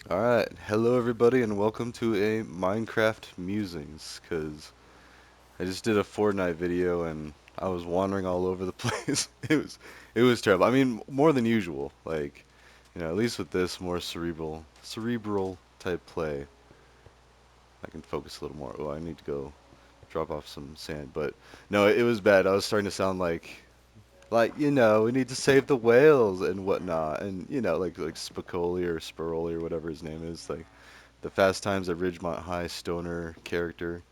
Alright, hello everybody and welcome to a Minecraft Musings, cause I just did a Fortnite video and I was wandering all over the place. It was terrible. I mean, more than usual. Like, at least with this more cerebral type play, I can focus a little more. Oh, I need to go drop off some sand, but no, it was bad. I was starting to sound like, we need to save the whales and whatnot, and like Spicoli or Spiroli or whatever his name is, like the Fast Times at Ridgemont High stoner character.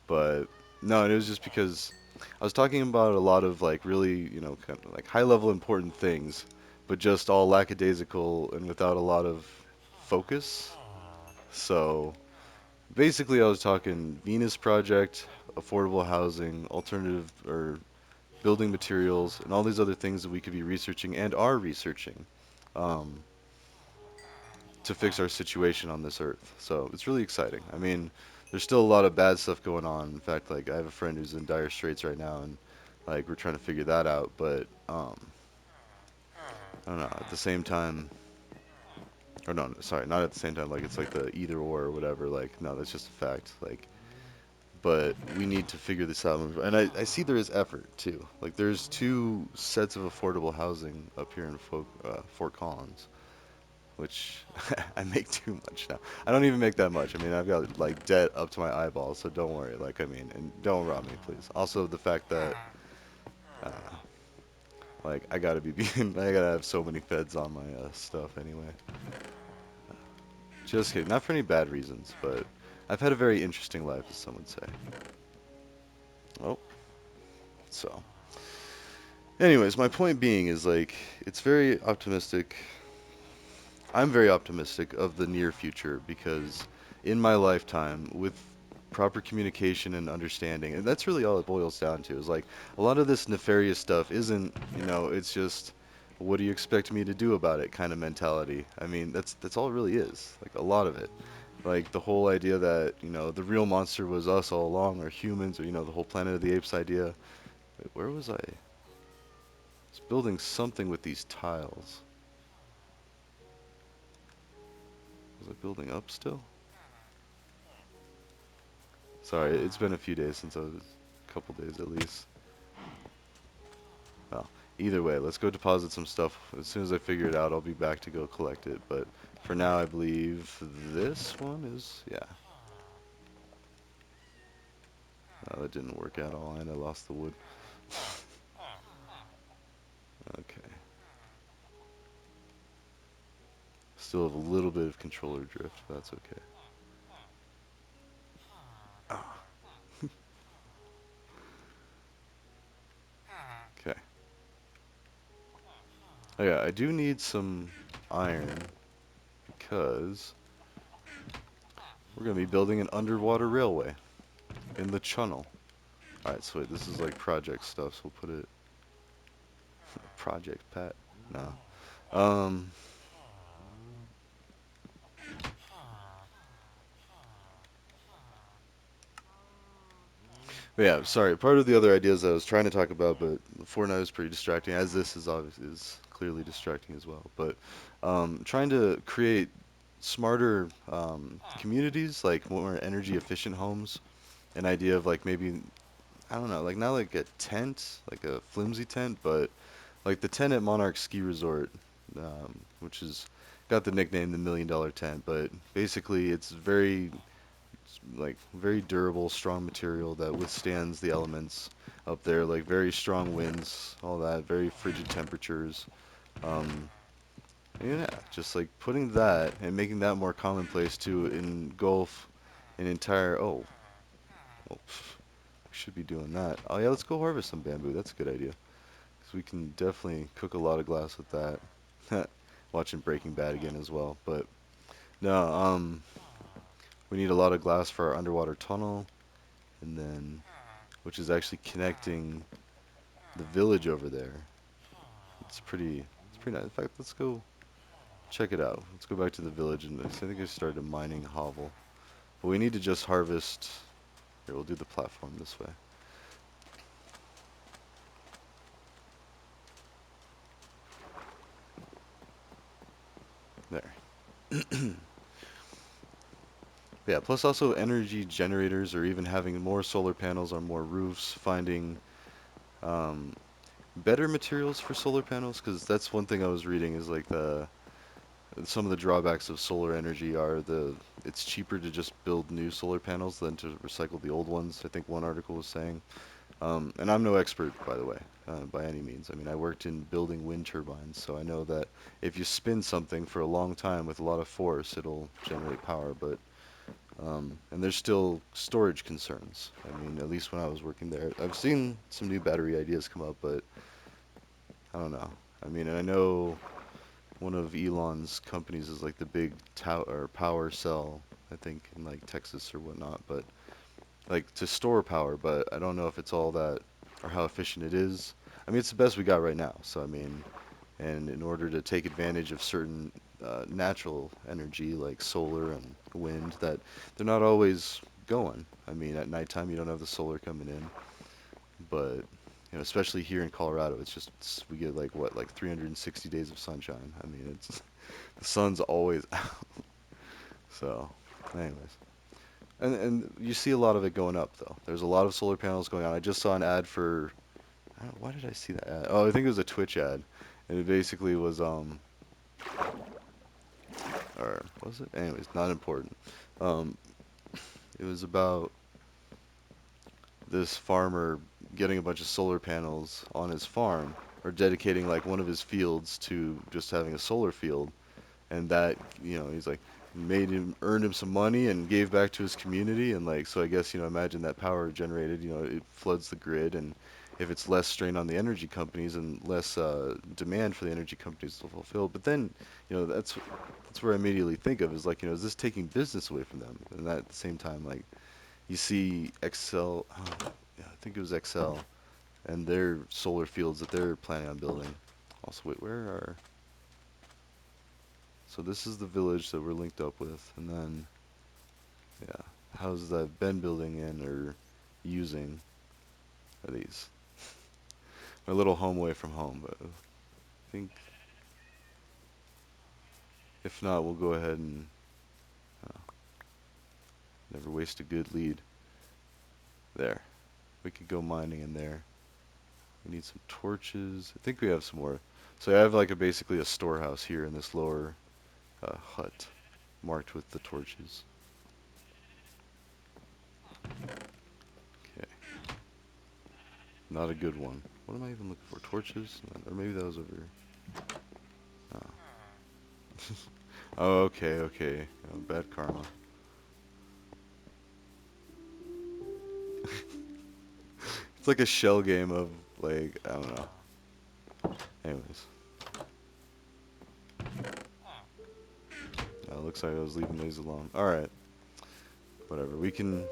But no, it was just because I was talking about a lot of like really, kind of like high level important things, but just all lackadaisical and without a lot of focus. So basically, I was talking Venus Project, affordable housing, alternative or building materials, and all these other things that we could be researching and are researching. Um, to fix our situation on this earth. So it's really exciting. I mean, there's still a lot of bad stuff going on. In fact, like I have a friend who's in dire straits right now, and like we're trying to figure that out. But I don't know. At the same time, or no, sorry, not at the same time. Like it's like the either or whatever. Like no, that's just a fact. Like, but we need to figure this out. And I see there is effort too. Like there's two sets of affordable housing up here in Fort Collins, which I make too much now. I don't even make that much. I mean, I've got like debt up to my eyeballs, so don't worry. Like, I mean, and don't rob me, please. Also, the fact that, uh, like, I gotta be being, I gotta have so many feds on my stuff anyway. Just kidding. Not for any bad reasons, but I've had a very interesting life, as some would say. Oh, so. Anyways, my point being is like, it's very optimistic. I'm very optimistic of the near future because in my lifetime, with proper communication and understanding, and that's really all it boils down to, is like a lot of this nefarious stuff isn't, it's just what do you expect me to do about it kind of mentality. I mean, that's all it really is. Like a lot of it. Like the whole idea that, the real monster was us all along, or humans, or the whole Planet of the Apes idea. Wait, where was I? I was building something with these tiles. Was I building up still? Sorry, it's been a few days since I was, a couple days at least. Well, either way, let's go deposit some stuff. As soon as I figure it out, I'll be back to go collect it. But for now, I believe this one is, yeah. That didn't work at all, and I lost the wood. Okay. Still have a little bit of controller drift, but that's okay. Ah, okay. Oh yeah, I do need some iron because we're going to be building an underwater railway in the channel. Alright, so wait, this is like project stuff, so we'll put it Project Pat. No. Um, but yeah, sorry. Part of the other ideas I was trying to talk about, but Fortnite was pretty distracting, as this is obviously is clearly distracting as well. But trying to create smarter communities, like more energy efficient homes. An idea of like maybe I don't know, like not like a tent, like a flimsy tent, but like the tent at Monarch Ski Resort, which is got the nickname the $1 million tent. But basically, it's very like very durable, strong material that withstands the elements up there, like very strong winds, all that, very frigid temperatures. Um, yeah, just like putting that and making that more commonplace to engulf an entire. Oh, well, we should be doing that. Oh yeah, let's go harvest some bamboo. That's a good idea. Because we can definitely cook a lot of glass with that. Watching Breaking Bad again as well. But no, we need a lot of glass for our underwater tunnel, and then which is actually connecting the village over there. It's pretty nice. In fact, let's go check it out. Let's go back to the village, and I think I started a mining hovel. But we need to just harvest. Here, we'll do the platform this way. There. Yeah, plus also energy generators or even having more solar panels on more roofs, finding um, better materials for solar panels, because that's one thing I was reading is like some of the drawbacks of solar energy are it's cheaper to just build new solar panels than to recycle the old ones. I think one article was saying. And I'm no expert, by the way, by any means. I mean, I worked in building wind turbines, so I know that if you spin something for a long time with a lot of force, it'll generate power. But and there's still storage concerns. I mean, at least when I was working there, I've seen some new battery ideas come up, but I don't know. I mean, and I know one of Elon's companies is like the big tower or power cell, I think in like Texas or whatnot, but like to store power, but I don't know if it's all that or how efficient it is. I mean, it's the best we got right now. So I mean, and in order to take advantage of certain natural energy like solar and wind, that they're not always going. I mean, at nighttime you don't have the solar coming in, but especially here in Colorado, we get like what, like 360 days of sunshine. I mean, it's the sun's always out. So, anyways. And you see a lot of it going up though. There's a lot of solar panels going on. I just saw an ad for why did I see that ad? Oh, I think it was a Twitch ad, and it basically was or was it? Anyways, not important. Um, it was about this farmer getting a bunch of solar panels on his farm, or dedicating like one of his fields to just having a solar field, and that he's like made him earned him some money and gave back to his community, and like, so I guess imagine that power generated, it floods the grid, and if it's less strain on the energy companies and less demand for the energy companies to fulfill, but then that's where I immediately think of is like, is this taking business away from them? And at the same time, like, you see Excel, yeah, I think it was Excel, and their solar fields that they're planning on building. Also, wait, where are so this is the village that we're linked up with, and then, yeah, houses that I've been building in or using are these. My little home away from home, but I think if not, we'll go ahead and uh, never waste a good lead. There. We could go mining in there. We need some torches. I think we have some more. So I have like basically a storehouse here in this lower hut marked with the torches. Okay. Not a good one. What am I even looking for? Torches? Or maybe that was over. Oh. Oh, okay, okay. Oh, bad karma. It's like a shell game of, like, I don't know. Anyways. Looks like I was leaving these alone. Alright. Whatever. We can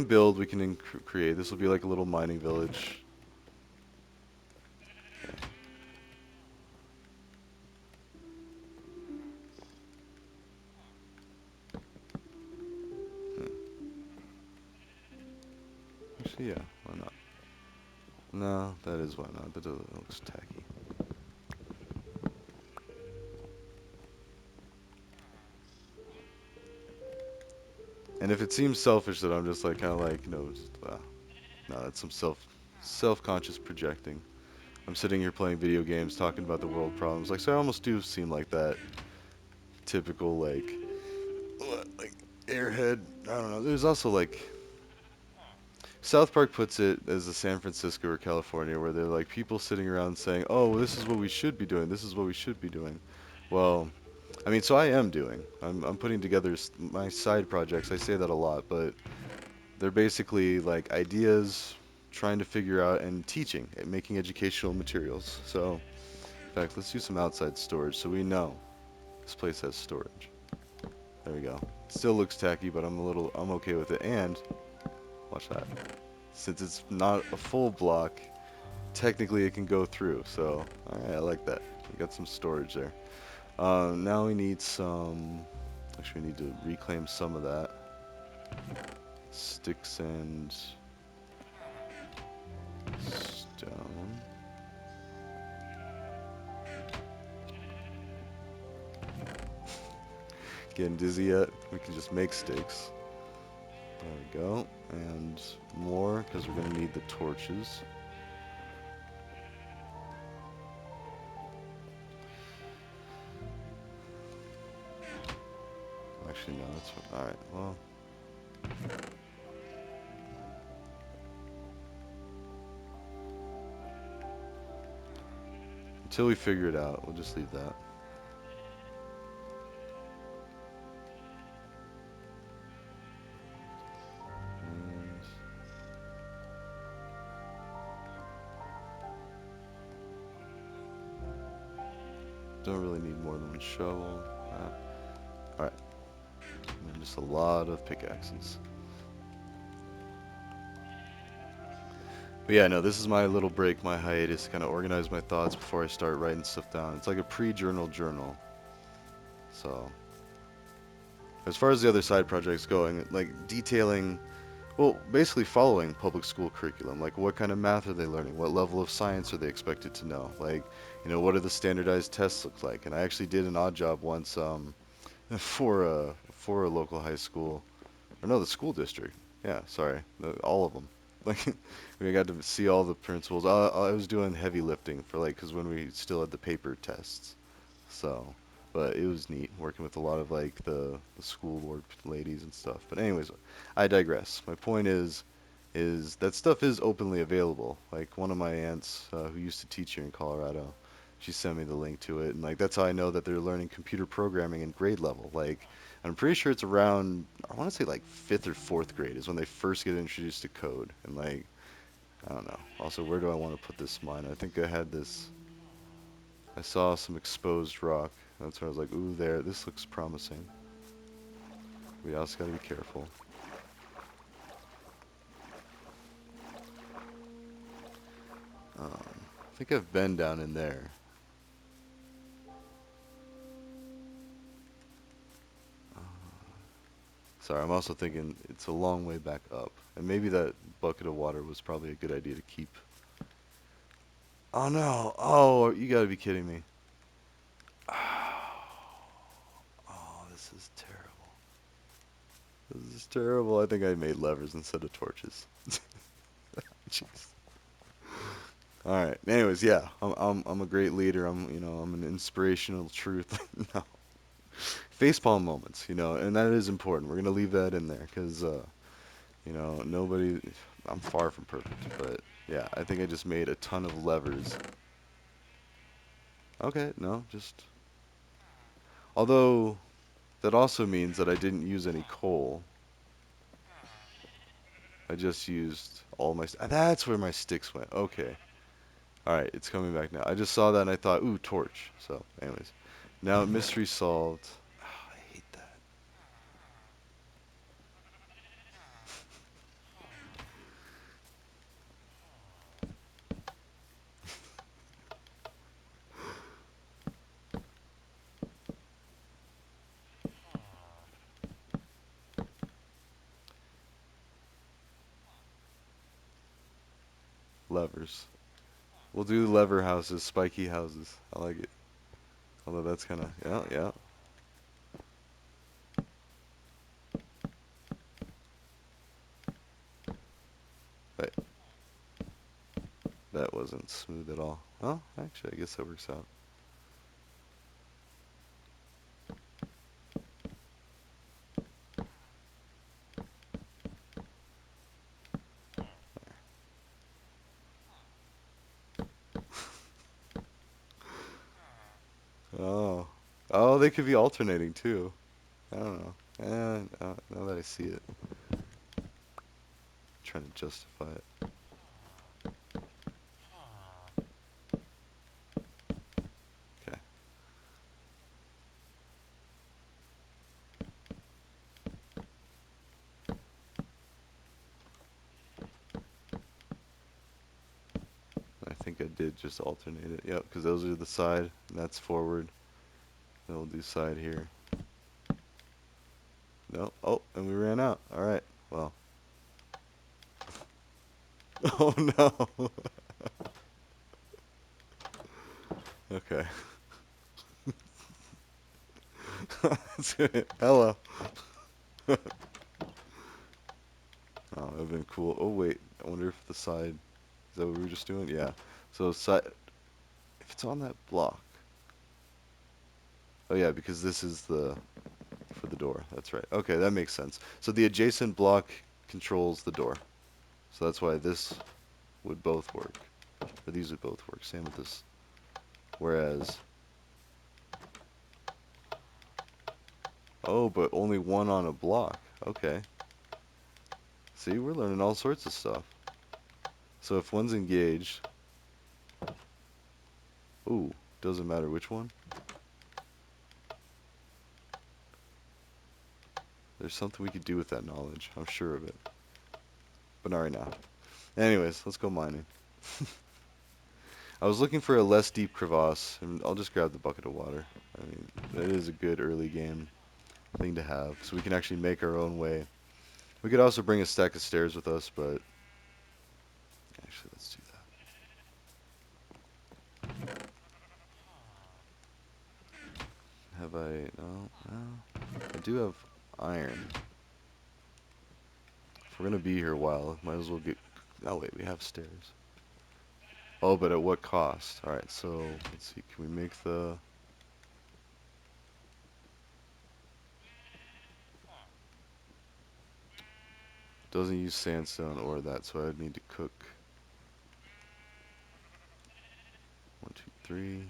build, we can create. This will be like a little mining village. Hmm. Actually, yeah. Why not? No, that is why not. That looks tacky. And if it seems selfish that I'm just like kind of like, just, no, that's some self-conscious projecting. I'm sitting here playing video games, talking about the world problems. Like, so I almost do seem like that typical like airhead. I don't know. There's also like South Park puts it as a San Francisco or California, where they're like people sitting around saying, "Oh, well, this is what we should be doing. This is what we should be doing." Well, I mean, so I am doing. I'm putting together my side projects. I say that a lot, but they're basically like ideas, trying to figure out and teaching and making educational materials. So, in fact, let's do some outside storage so we know this place has storage. There we go. Still looks tacky, but I'm okay with it. And watch that. Since it's not a full block, technically it can go through. So, alright, I like that. We got some storage there. Now we need some. Actually, we need to reclaim some of that. Sticks and stone. Getting dizzy yet? We can just make sticks. There we go. And more, because we're going to need the torches. Actually, no, that's fine. Alright, well. Until we figure it out, we'll just leave that. And don't really need more than one shovel. Alright, and just a lot of pickaxes. But yeah, no, this is my little break, my hiatus, to kind of organize my thoughts before I start writing stuff down. It's like a pre-journal journal. So, as far as the other side projects going, like detailing, well, basically following public school curriculum. Like, what kind of math are they learning? What level of science are they expected to know? Like, what do the standardized tests look like? And I actually did an odd job once, for a local high school, or no, the school district. Yeah, sorry, all of them. Like, we got to see all the principals. I was doing heavy lifting for like, cause when we still had the paper tests. So, but it was neat working with a lot of like the school board ladies and stuff. But anyways, I digress. My point is that stuff is openly available. Like one of my aunts who used to teach here in Colorado, she sent me the link to it, and like that's how I know that they're learning computer programming in grade level. Like I'm pretty sure it's around, I want to say like fifth or fourth grade is when they first get introduced to code. And like I don't know. Also, where do I want to put this mine? I think I had this. I saw some exposed rock. That's where I was like, ooh, there. This looks promising. We also got to be careful. I think I've been down in there. Sorry, I'm also thinking it's a long way back up. And maybe that bucket of water was probably a good idea to keep. Oh no! Oh, you gotta be kidding me. Oh, this is terrible. This is terrible. I think I made levers instead of torches. Jeez. All right. Anyways, yeah, I'm a great leader. I'm an inspirational truth. No. Facepalm moments, and that is important. We're gonna leave that in there because nobody. I'm far from perfect, but yeah, I think I just made a ton of levers. Okay, no, just. Although that also means that I didn't use any coal. I just used all my. That's where my sticks went. Okay. All right, it's coming back now. I just saw that and I thought, ooh, torch. So, anyways, now mystery solved. Ah, I hate that. Levers. We'll do lever houses, spiky houses. I like it. Although that's kind of, yeah, yeah. But that wasn't smooth at all. Well, actually, I guess that works out. Oh. Oh, they could be alternating too. I don't know. Now that I see it, trying to justify it. Okay. I think I did just alternate it. Yep, because those are the side, and that's forward. Then we'll do side here. No. Oh, and we ran out. All right. Well. Oh no. Okay. That's good. Hello. Oh, that would have been cool. Oh, wait. I wonder if the side... Is that what we were just doing? Yeah. So, side... If it's on that block... Oh, yeah, because this is the... For the door. That's right. Okay, that makes sense. So the adjacent block controls the door. So that's why this would both work. Or these would both work. Same with this. Whereas... Oh, but only one on a block. Okay. See, we're learning all sorts of stuff. So if one's engaged... Ooh, doesn't matter which one. There's something we could do with that knowledge. I'm sure of it. But not right now. Anyways, let's go mining. I was looking for a less deep crevasse, and I'll just grab the bucket of water. I mean, that is a good early game thing to have, so we can actually make our own way. We could also bring a stack of stairs with us, but actually, let's do that. Have I? No, no. I do have iron. If we're gonna be here a while, might as well get. Oh wait, we have stairs. Oh, but at what cost? All right, so let's see. Can we make the? Doesn't use sandstone or that, so I'd need to cook. 1, 2, 3.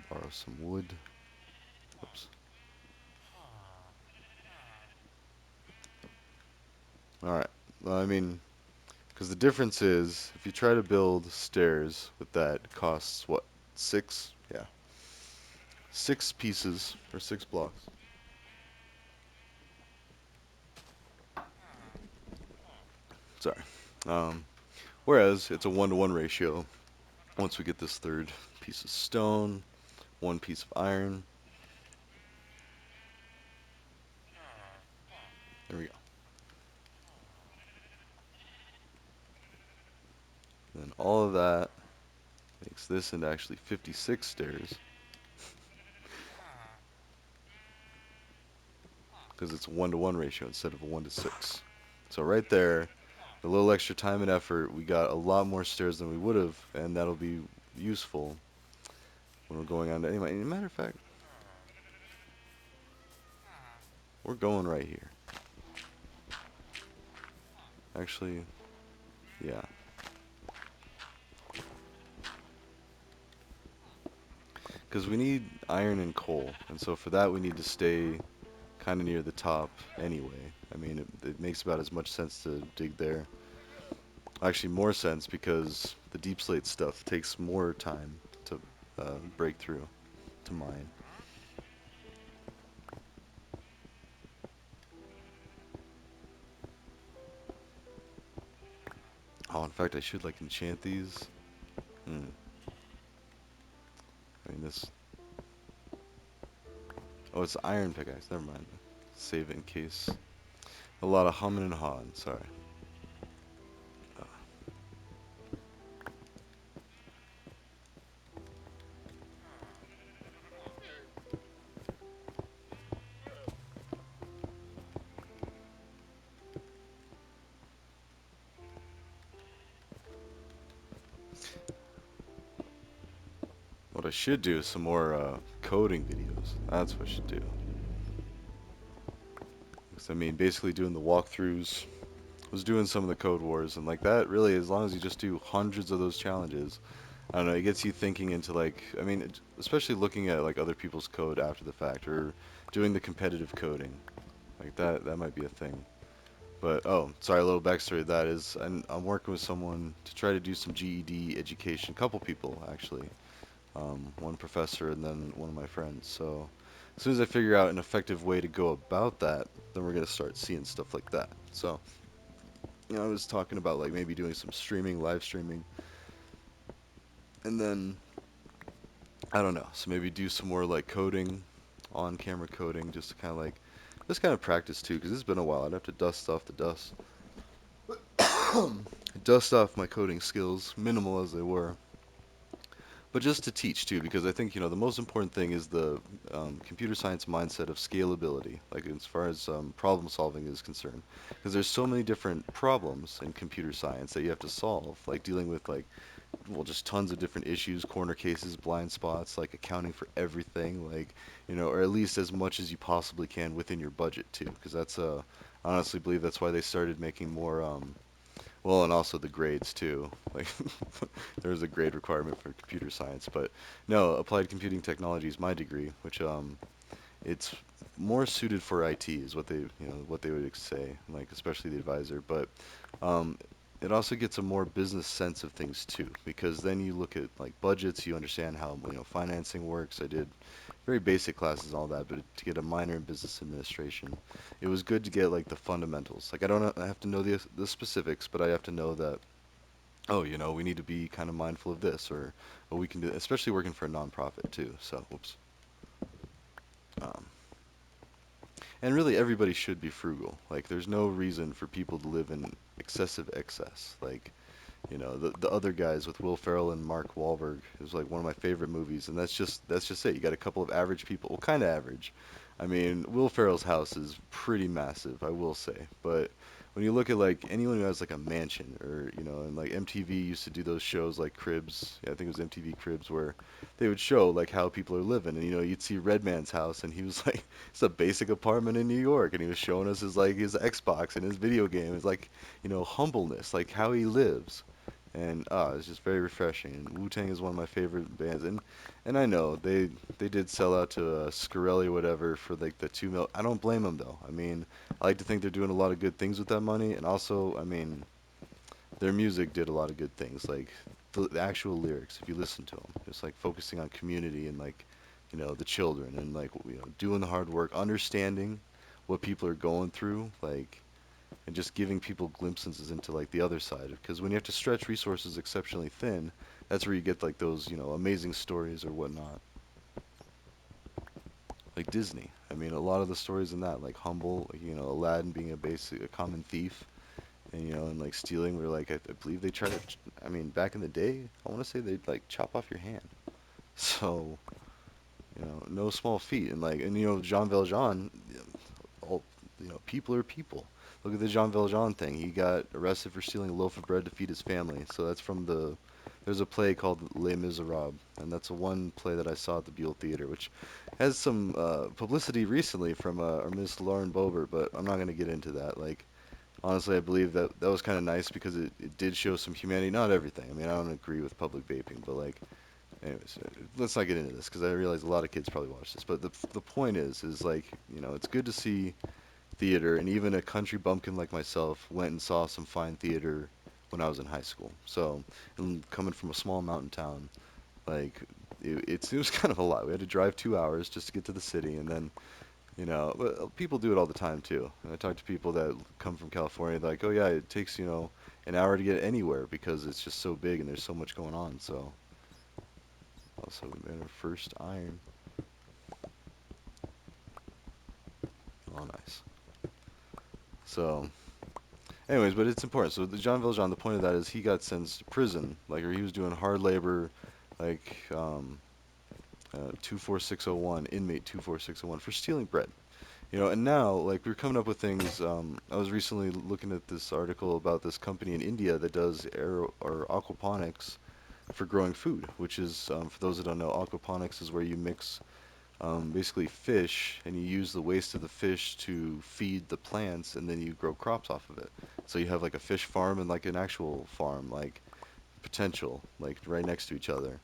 Borrow some wood. Oops. Alright. Well, I mean, because the difference is, if you try to build stairs with that, it costs what? 6? Yeah. 6 pieces, or 6 blocks. Sorry. Um, Whereas, it's a 1-to-1 ratio. Once we get this third piece of stone, 1 piece of iron. There we go. Then all of that makes this into actually 56 stairs. Because it's a 1-to-1 ratio instead of a 1-to-6. So right there, a little extra time and effort, we got a lot more stairs than we would have, and that'll be useful when we're going on to anyway. As a matter of fact, we're going right here. Actually, yeah. Because we need iron and coal, and so for that we need to stay kind of near the top anyway. I mean, it makes about as much sense to dig there. Actually, more sense because the deep slate stuff takes more time to break through, to mine. Oh, in fact, I should like enchant these. Hmm. I mean, this. Oh, it's iron pickaxe. Never mind. Save it in case. A lot of humming and hawing. Sorry. Uh, what I should do is some more coding videos. That's what I should do. 'Cause, I mean, basically doing the walkthroughs. Was doing some of the code wars and like that. Really, as long as you just do hundreds of those challenges, I don't know. It gets you thinking into like. I mean, especially looking at like other people's code after the fact, or doing the competitive coding. Like that. That might be a thing. But oh, sorry, a little backstory. That is, I'm working with someone to try to do some GED education. A couple people actually, one professor and then one of my friends. So as soon as I figure out an effective way to go about that, then we're gonna start seeing stuff like that. So I was talking about like maybe doing some streaming, live streaming, and then I don't know. So maybe do some more like coding, on-camera coding, just to kind of like just kind of practice too, because it's been a while. I'd have to dust off the dust. Dust off my coding skills, minimal as they were. but just to teach too, because I think the most important thing is the computer science mindset of scalability, like as far as problem solving is concerned, because there's so many different problems in computer science that you have to solve, like dealing with like well, just tons of different issues, corner cases, blind spots, like accounting for everything, like, or at least as much as you possibly can within your budget too, because I honestly believe that's why they started making more, well, and also the grades too. Like, there's a grade requirement for computer science, but no, applied computing technology is my degree, which, it's more suited for IT is what they would say, like especially the advisor. But um, it also gets a more business sense of things too, because then you look at like budgets, you understand how financing works. I did very basic classes, and all that, but to get a minor in business administration, it was good to get like the fundamentals. Like I have to know the specifics, but I have to know that oh, we need to be kind of mindful of this, or we can do, especially working for a nonprofit too. So, whoops. Um, And really, everybody should be frugal. Like, there's no reason for people to live in excessive excess. Like, the other guys with Will Ferrell and Mark Wahlberg is like one of my favorite movies, and that's just it. You got a couple of average people, well, kind of average. I mean, Will Ferrell's house is pretty massive, I will say. But when you look at like anyone who has like a mansion, or and like MTV used to do those shows like Cribs. Yeah, I think it was MTV Cribs where they would show like how people are living, and you'd see Redman's house, and he was like, it's a basic apartment in New York, and he was showing us his Xbox and his video game. It's like humbleness, like how he lives. And it's just very refreshing. And Wu Tang is one of my favorite bands. And I know they did sell out to Scarelli or whatever for like the 2 mil. I don't blame them though. I mean, I like to think they're doing a lot of good things with that money. And also, I mean, their music did a lot of good things. Like the actual lyrics, if you listen to them, just like focusing on community and like the children, and like doing the hard work, understanding what people are going through, like and just giving people glimpses into like the other side, because when you have to stretch resources exceptionally thin, that's where you get like those amazing stories or whatnot, like Disney. I mean, a lot of the stories in that, like Humble, like, Aladdin being a common thief, and and like stealing, were like I believe they tried to I mean, back in the day, I want to say they'd like chop off your hand. So no small feat. And like, and Jean Valjean, all people are people. Look at the Jean Valjean thing. He got arrested for stealing a loaf of bread to feed his family. So that's from there's a play called Les Miserables, and that's a one play that I saw at the Buell Theater, which has some publicity recently from Miss Lauren Boebert, but I'm not going to get into that. Like, honestly, I believe that that was kind of nice because it did show some humanity. Not everything. I mean, I don't agree with public vaping, but like, anyways, let's not get into this because I realize a lot of kids probably watch this. But the point is like, it's good to see theater, and even a country bumpkin like myself went and saw some fine theater when I was in high school. So, and coming from a small mountain town, like it was kind of a lot. We had to drive 2 hours just to get to the city, and then but people do it all the time too. And I talk to people that come from California, they're like, oh yeah, it takes an hour to get anywhere because it's just so big and there's so much going on. So, also we made our first iron. Oh, nice. So, anyways, but it's important. So the John Valjean, the point of that is he got sentenced to prison, like, or he was doing hard labor, like 24601, inmate 24601, for stealing bread. And now, like, we're coming up with things. I was recently looking at this article about this company in India that does aer or aquaponics for growing food, which is, for those that don't know, aquaponics is where you mix basically fish, and you use the waste of the fish to feed the plants, and then you grow crops off of it. So you have like a fish farm and like an actual farm, like potential, like right next to each other.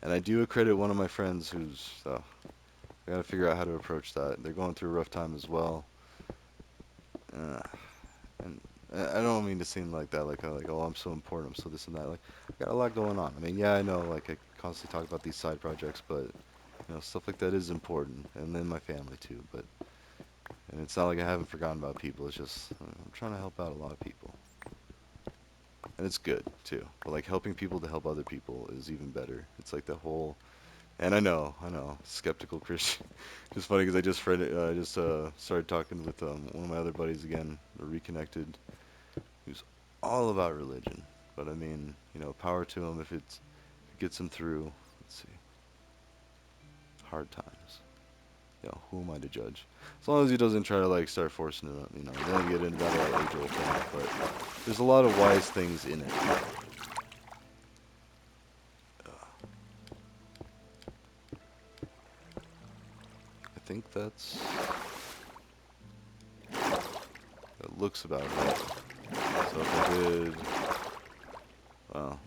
And I do accredit one of my friends who's, I gotta figure out how to approach that. They're going through a rough time as well. Uh, and I don't mean to seem like that, like oh, I'm so important, I'm so this and that. Like, I got a lot going on. I mean, yeah, I know, like I constantly talk about these side projects, but stuff like that is important, and then my family too. But and it's not like I haven't forgotten about people. It's just I'm trying to help out a lot of people, and it's good too. But like helping people to help other people is even better. It's like the whole. And I know, skeptical Christian. Just funny because I just started talking with one of my other buddies again, reconnected, who's all about religion. But I mean, power to him if it gets him through, let's see, hard times. Who am I to judge? As long as he doesn't try to like start forcing it, then get into that age-old thing. But there's a lot of wise things in it. I think that looks about right. So if I did, well,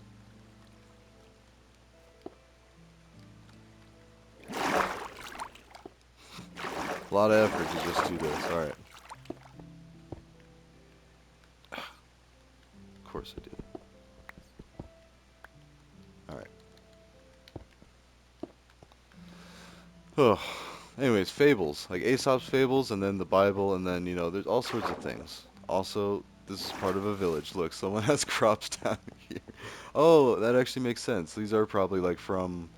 a lot of effort to just do this. All right, of course I did. All right. Oh, anyways, fables like Aesop's fables, and then the Bible, and then there's all sorts of things. Also, this is part of a village. Look, someone has crops down here. Oh, that actually makes sense. These are probably like from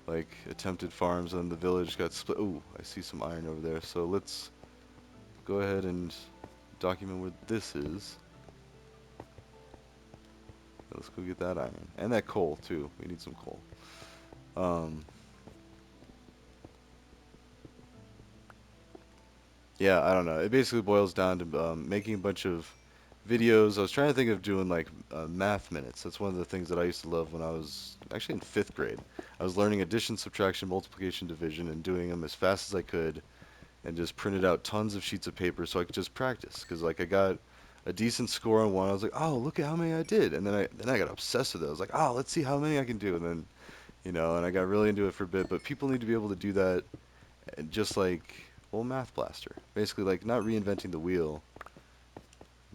like attempted farms, and the village got split. Ooh, I see some iron over there. So let's go ahead and document where this is. Let's go get that iron and that coal too. We need some coal. Um, Yeah, I don't know. It basically boils down to making a bunch of videos. I was trying to think of doing like math minutes. That's one of the things that I used to love when I was actually in fifth grade. I was learning addition, subtraction, multiplication, division, and doing them as fast as I could, and just printed out tons of sheets of paper so I could just practice. Because like I got a decent score on one, I was like, oh, look at how many I did, and then I got obsessed with it. I was like, oh, let's see how many I can do, and then and I got really into it for a bit. But people need to be able to do that just like, well, Math Blaster. Basically, like, not reinventing the wheel.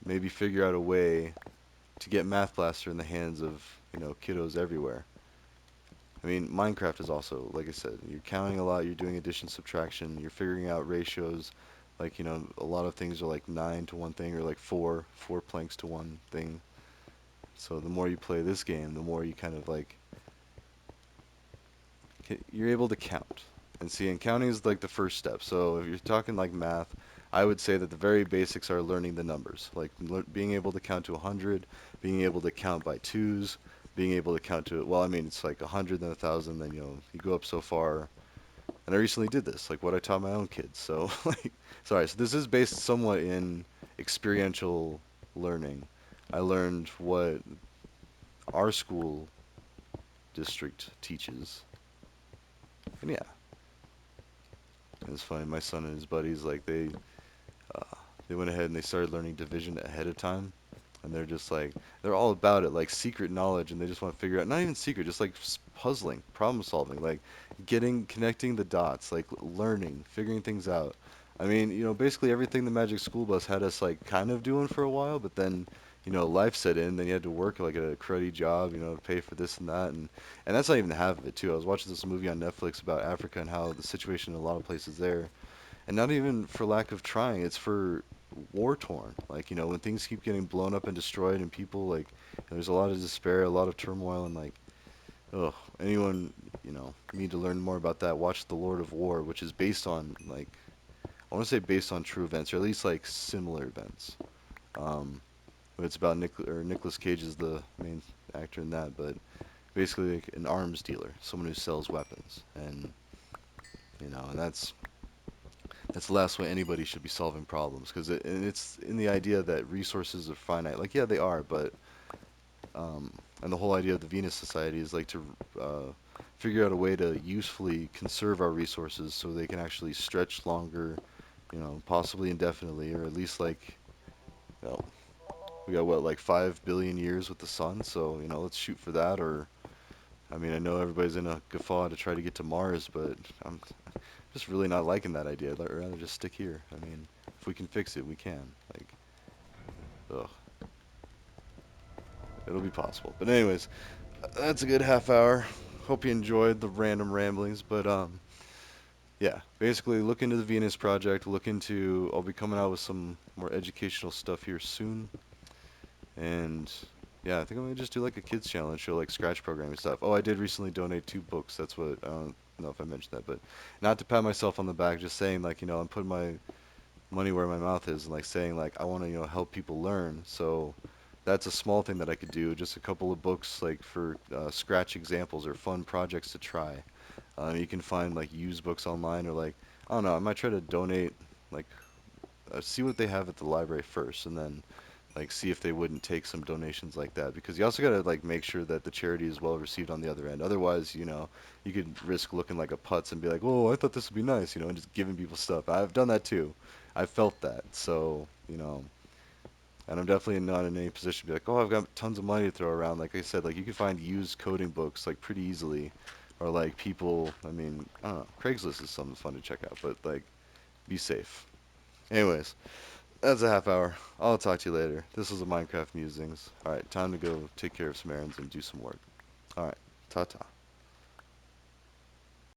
Maybe figure out a way to get Math Blaster in the hands of, kiddos everywhere. I mean, Minecraft is also, like I said, you're counting a lot, you're doing addition, subtraction, you're figuring out ratios. Like, a lot of things are like 9 to one thing, or like four planks to one thing. So the more you play this game, the more you kind of like you're able to count. And see, and counting is like the first step. So if you're talking like math, I would say that the very basics are learning the numbers, like being able to count to 100, being able to count by twos, being able to count to, well, I mean, it's like 100, then 1,000, then you go up so far. And I recently did this, like what I taught my own kids. So like, sorry, so this is based somewhat in experiential learning. I learned what our school district teaches. And yeah, it's funny. My son and his buddies, like uh, they went ahead and they started learning division ahead of time, and they're all about it, like secret knowledge, and they just want to figure out, not even secret, just like puzzling, problem solving, like connecting the dots, like learning, figuring things out. I mean, basically everything the Magic School Bus had us like kind of doing for a while, but then life set in. Then you had to work like a cruddy job, to pay for this and that, and that's not even half of it too. I was watching this movie on Netflix about Africa and how the situation in a lot of places there, and not even for lack of trying, it's for war torn. Like, when things keep getting blown up and destroyed, and people like, there's a lot of despair, a lot of turmoil, and like, ugh, anyone, need to learn more about that, watch The Lord of War, which is based on like, I want to say based on true events, or at least like similar events. Um, it's about Nicolas Cage is the main actor in that, but basically like an arms dealer, someone who sells weapons, and that's the last way anybody should be solving problems, because it's in the idea that resources are finite. Like, yeah, they are, but and the whole idea of the Venus Society is like to figure out a way to usefully conserve our resources so they can actually stretch longer, possibly indefinitely, or at least like, you know, we got what, like 5 billion years with the sun, so let's shoot for that. Or, I mean, I know everybody's in a guffaw to try to get to Mars, but I'm just really not liking that idea. I'd rather just stick here. I mean, if we can fix it, we can. Like, ugh, it'll be possible. But anyways, that's a good half hour. Hope you enjoyed the random ramblings. But yeah, basically look into the Venus Project. Look into. I'll be coming out with some more educational stuff here soon. And yeah, I think I'm gonna just do like a kids challenge, show like scratch programming stuff. Oh, I did recently donate 2 books. That's what, I don't know if I mentioned that, but not to pat myself on the back, just saying like, I'm putting my money where my mouth is, and like saying like I want to help people learn. So that's a small thing that I could do. Just a couple of books like for scratch examples or fun projects to try. You can find like used books online or like I don't know. I might try to donate like see what they have at the library first, and then like see if they wouldn't take some donations like that because you also got to like make sure that the charity is well received on the other end. Otherwise, you could risk looking like a putz and be like, "Oh, I thought this would be nice," and just giving people stuff. I've done that too. I've felt that. So, and I'm definitely not in any position to be like, "Oh, I've got tons of money to throw around." Like I said, like you can find used coding books like pretty easily or like people, I mean, I don't know. Craigslist is something fun to check out, but like be safe. Anyways, that's a half hour. I'll talk to you later. This is a Minecraft Musings. Alright, time to go take care of some errands and do some work. Alright, ta-ta.